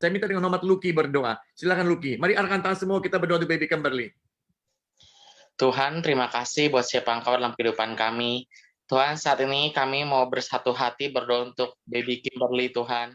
Saya minta dengan hormat Lucky berdoa. Silakan Lucky. Mari arahkan tangan semua, kita berdoa untuk baby Kimberly. Tuhan, terima kasih buat siapa Engkau dalam kehidupan kami. Tuhan, saat ini kami mau bersatu hati berdoa untuk baby Kimberly, Tuhan.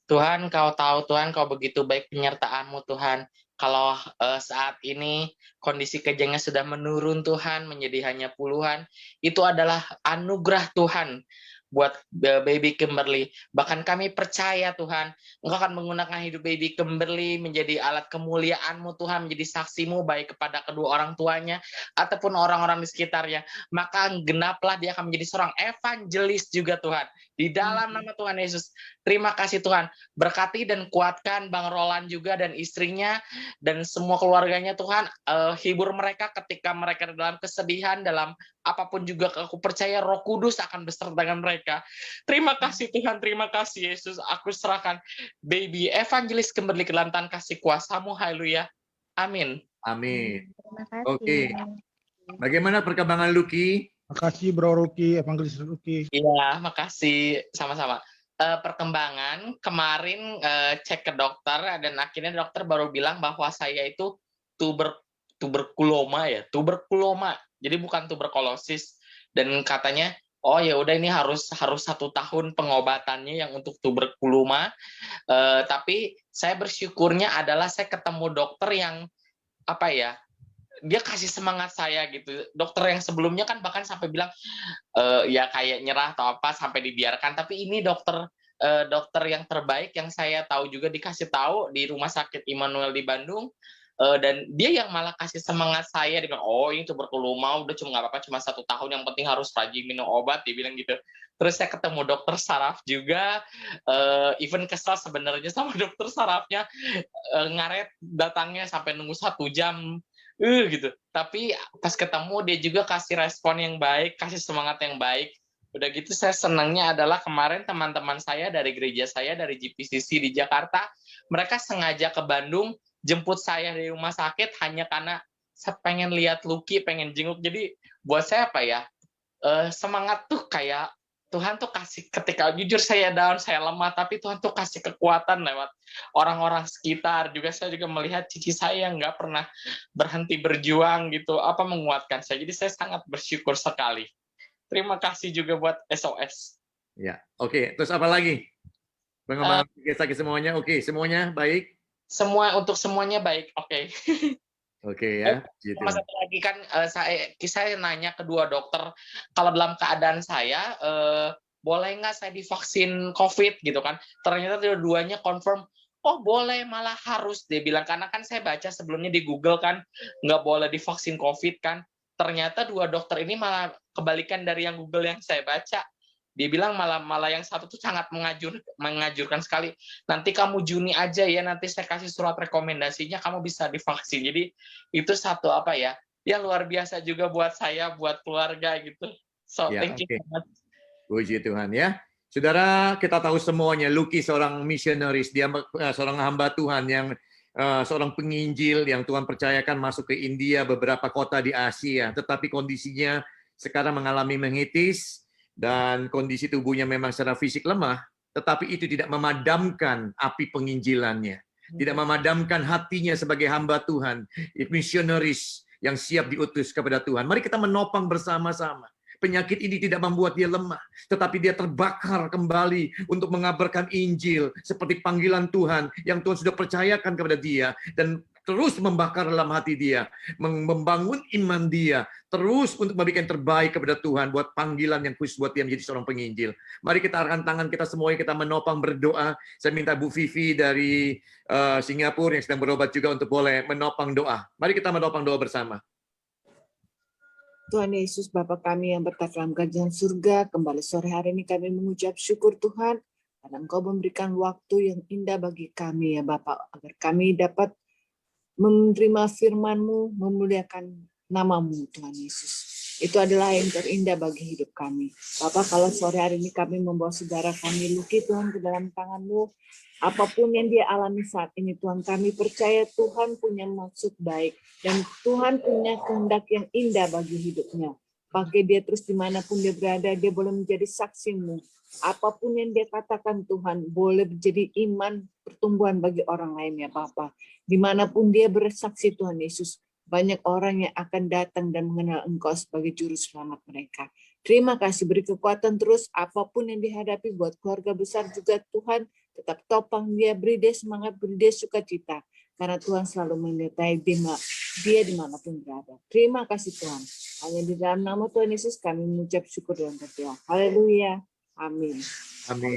Tuhan, Kau tahu, Tuhan, Kau begitu baik penyertaan-Mu, Tuhan. Kalau saat ini kondisi kejangnya sudah menurun, Tuhan, menjadi hanya puluhan, itu adalah anugerah Tuhan buat baby Kimberly. Bahkan kami percaya, Tuhan, Engkau akan menggunakan hidup baby Kimberly menjadi alat kemuliaan-Mu, Tuhan, menjadi saksi-Mu baik kepada kedua orang tuanya ataupun orang-orang di sekitarnya. Maka genaplah dia akan menjadi seorang evangelis juga, Tuhan. Di dalam nama Tuhan Yesus. Terima kasih, Tuhan. Berkati dan kuatkan Bang Roland juga dan istrinya dan semua keluarganya, Tuhan. Hibur mereka ketika mereka dalam kesedihan, dalam apapun juga. Aku percaya Roh Kudus akan beserta dengan mereka. Terima kasih, Tuhan. Terima kasih, Yesus. Aku serahkan baby evangelis Kimberly ke dalam tangan kasih kuasa-Mu. Haleluya. Amin. Amin. Terima kasih. Oke. Bagaimana perkembangan Lucky? Makasih Bro Ruki, Evangelis Ruki. Iya, makasih. Sama-sama. Perkembangan kemarin cek ke dokter dan akhirnya dokter baru bilang bahwa saya itu tuberkuloma ya, tuberkuloma. Jadi bukan tuberkulosis dan katanya oh ya udah ini harus 1 tahun pengobatannya yang untuk tuberkuloma. Tapi saya bersyukurnya adalah saya ketemu dokter yang apa ya? Dia kasih semangat saya gitu. Dokter yang sebelumnya kan bahkan sampai bilang ya kayak nyerah atau apa sampai dibiarkan. Tapi ini dokter yang terbaik yang saya tahu juga dikasih tahu di Rumah Sakit Immanuel di Bandung. Dan dia yang malah kasih semangat saya. Dia bilang, oh ini tuberkuloma udah cuma nggak apa-apa, cuma 1 tahun, yang penting harus rajin minum obat. Dia bilang gitu. Terus saya ketemu dokter saraf juga. Even kesal sebenarnya sama dokter sarafnya. Ngaret datangnya sampai nunggu 1 jam. Gitu. Tapi pas ketemu dia juga kasih respon yang baik, kasih semangat yang baik. Udah gitu saya senangnya adalah kemarin teman-teman saya dari gereja saya, dari GPCC di Jakarta, mereka sengaja ke Bandung jemput saya dari rumah sakit hanya karena saya pengen lihat Lucky, pengen jenguk. Jadi buat saya apa ya, semangat tuh kayak Tuhan tuh kasih, ketika jujur saya down, saya lemah, tapi Tuhan tuh kasih kekuatan lewat orang-orang sekitar. Juga saya juga melihat cici saya yang nggak pernah berhenti berjuang gitu, menguatkan saya. Jadi saya sangat bersyukur sekali. Terima kasih juga buat SOS. Ya, oke. Terus apa lagi? Pengembangan sakit semuanya, oke. Semuanya baik? Untuk semuanya baik, oke. Oke ya. Gitu. Sama satu lagi kan saya nanya ke 2 dokter, kalau dalam keadaan saya boleh nggak saya divaksin COVID gitu kan? Ternyata dua-duanya confirm, oh boleh, malah harus dia bilang, karena kan saya baca sebelumnya di Google kan nggak boleh divaksin COVID kan. Ternyata 2 dokter ini malah kebalikan dari yang Google yang saya baca. Dia bilang malah yang satu tuh sangat mengajurkan sekali. Nanti kamu Juni aja ya, nanti saya kasih surat rekomendasinya, kamu bisa divaksin. Jadi itu satu ya luar biasa juga buat saya, buat keluarga gitu. So Ya, thank you okay. so much. Puji Tuhan ya. Saudara, kita tahu semuanya Lucky seorang misionaris, dia seorang hamba Tuhan yang seorang penginjil yang Tuhan percayakan masuk ke India, beberapa kota di Asia, tetapi kondisinya sekarang mengalami mengitis dan kondisi tubuhnya memang secara fisik lemah, tetapi itu tidak memadamkan api penginjilannya, tidak memadamkan hatinya sebagai hamba Tuhan, misionaris yang siap diutus kepada Tuhan. Mari kita menopang bersama-sama. Penyakit ini tidak membuat dia lemah, tetapi dia terbakar kembali untuk mengabarkan Injil seperti panggilan Tuhan yang Tuhan sudah percayakan kepada dia, dan terus membakar dalam hati dia, membangun iman dia, terus untuk memberikan terbaik kepada Tuhan buat panggilan yang khusus buat dia menjadi seorang penginjil. Mari kita arahkan tangan kita semuanya, kita menopang berdoa. Saya minta Bu Vivi dari Singapura yang sedang berobat juga untuk boleh menopang doa. Mari kita menopang doa bersama. Tuhan Yesus, Bapa kami yang berkat dalam kerajaan surga, kembali sore hari ini kami mengucap syukur Tuhan, karena Engkau memberikan waktu yang indah bagi kami ya Bapa, agar kami dapat menerima firman-Mu, memuliakan nama-Mu Tuhan Yesus. Itu adalah yang terindah bagi hidup kami. Bapak, kalau sore hari ini kami membawa saudara kami Lucky Tuhan ke dalam tangan-Mu, apapun yang dia alami saat ini Tuhan, kami percaya Tuhan punya maksud baik dan Tuhan punya kehendak yang indah bagi hidupnya. Pakai dia terus dimanapun dia berada, dia boleh menjadi saksi-Mu. Apapun yang dia katakan Tuhan, boleh menjadi iman pertumbuhan bagi orang lain ya Bapa. Dimanapun dia bersaksi Tuhan Yesus, banyak orang yang akan datang dan mengenal Engkau sebagai juru selamat mereka. Terima kasih, beri kekuatan terus apapun yang dihadapi buat keluarga besar juga Tuhan, tetap topang dia, beri dia semangat, beri dia sukacita. Karena Tuhan selalu menyertai dia dimanapun berada. Terima kasih Tuhan. Hanya di dalam nama Tuhan Yesus kami mengucap syukur dan berdoa. Haleluya. Amin. Amin.